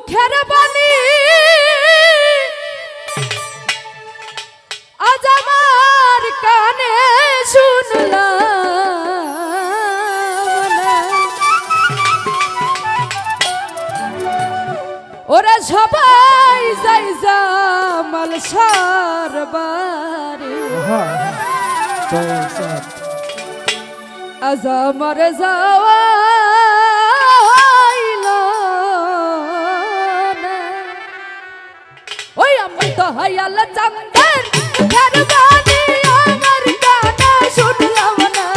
দুঃখের বাণী আজ আমার কানে শুনলাম ওরা সবাই যাই জামাল সারবারে আজ আমার যাওয়া ওই আমার তো হায়াল চন্দন ঘরবানি আমার গানা শুনলাম না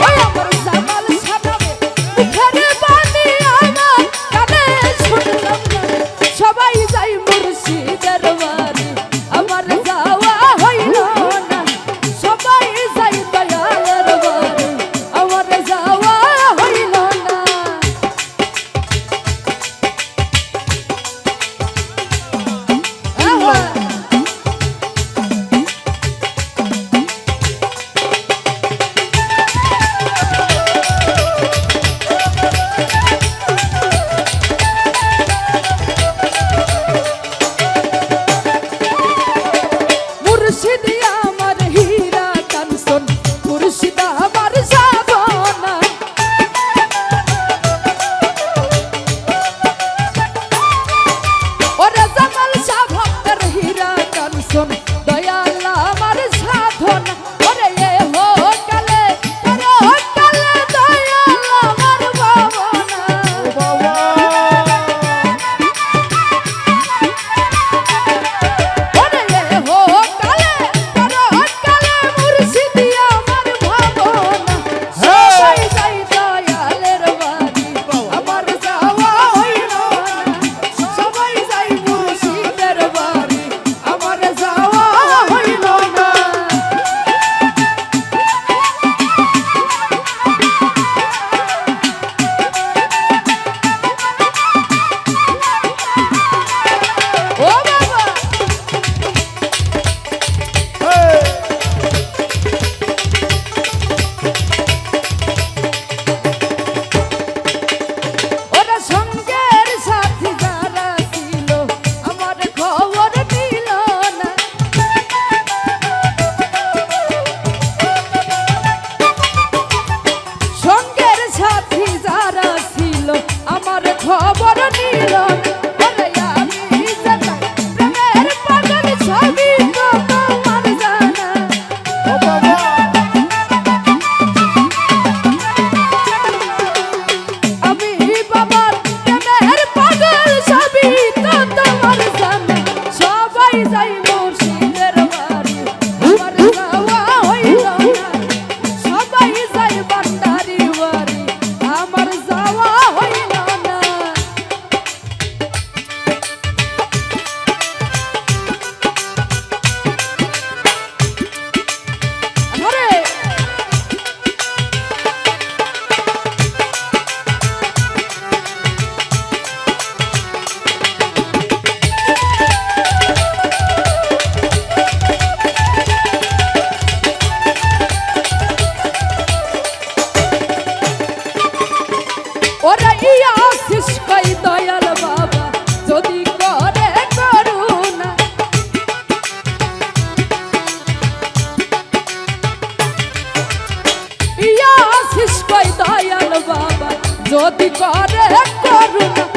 ওই আমার জামাল সানাবে ঘরবানি আমার গানা শুনলাম না সবাই যাই মুর্শিদের বাড়ি আমার যাওয়া হইল না সবাই যাই দয়ালের বাড়ি আমার যাওয়া হইল না খবর নিল প্রেমের পাগল ছবি তো তোমার জানা আমি বাবার প্রেমের পাগল ছবি তো তোমার জানা সবাই যাই মুর্শিদের বাড়ি আমার যাওয়া হইল না সবাই যাই ভান্ডারি বাড়ি আমার যাওয়া হইল না ওরা ইয়া আছিস কই দয়াল বাবা যদি করে করুণা ইয়া আছিস কই দয়াল বাবা যদি করে করুণা